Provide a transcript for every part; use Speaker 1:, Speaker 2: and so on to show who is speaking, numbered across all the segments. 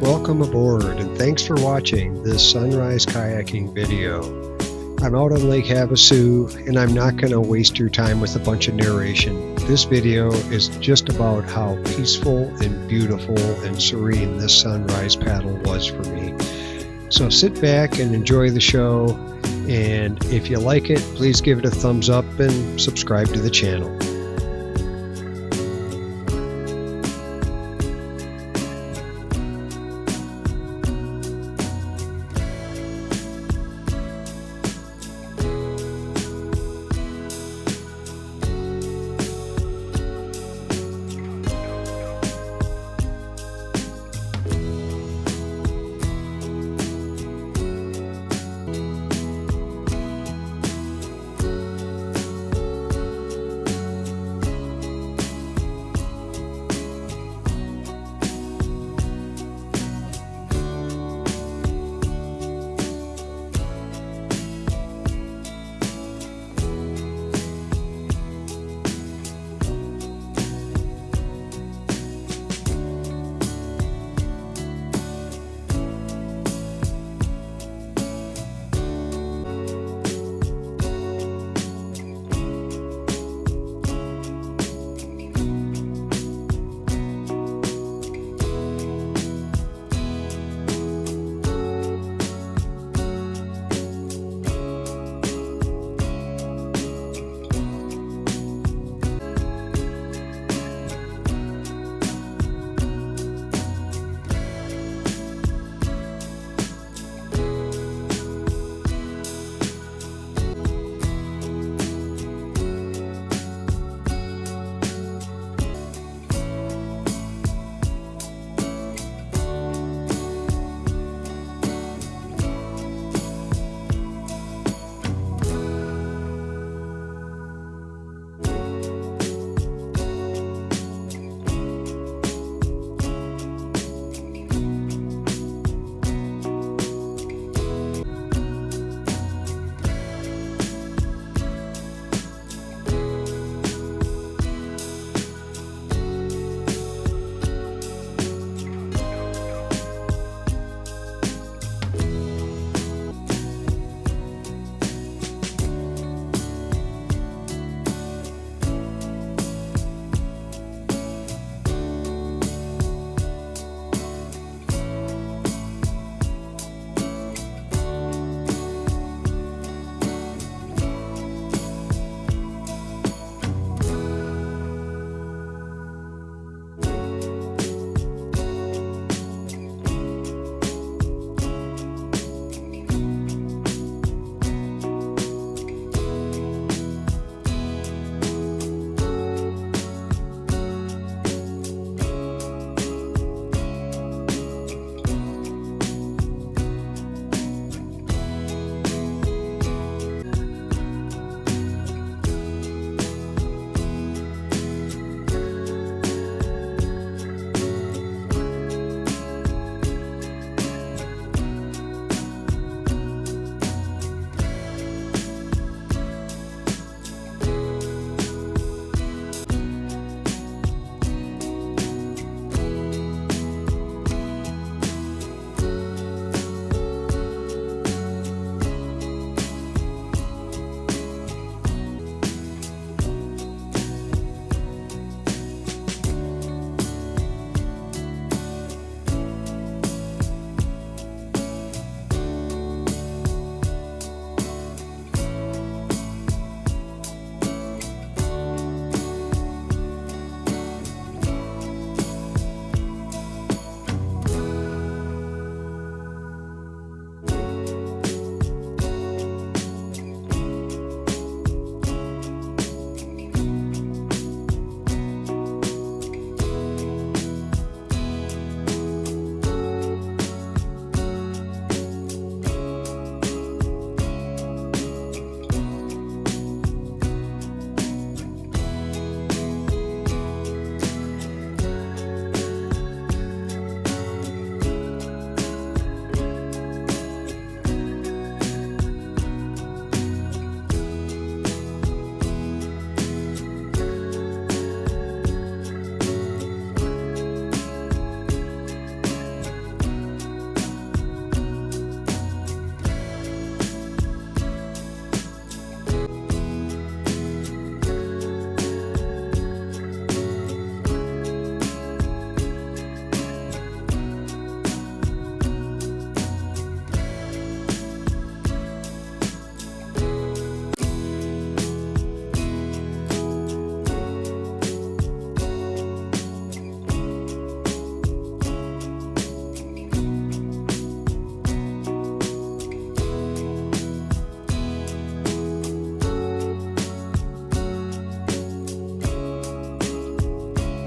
Speaker 1: Welcome aboard and thanks for watching this sunrise kayaking video. I'm out on Lake Havasu and I'm not going to waste your time with a bunch of narration. This video is just about how peaceful and beautiful and serene this sunrise paddle was for me. So sit back and enjoy the show, and if you like it, please give it a thumbs up and subscribe to the channel.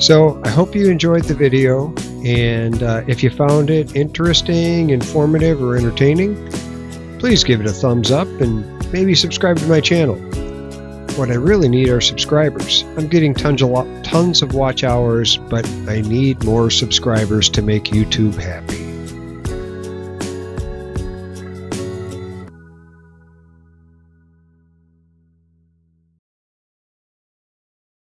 Speaker 1: So I hope you enjoyed the video, and if you found it interesting, informative, or entertaining, please give it a thumbs up and maybe subscribe to my channel. What I really need are subscribers. I'm getting tons of watch hours, but I need more subscribers to make YouTube happy.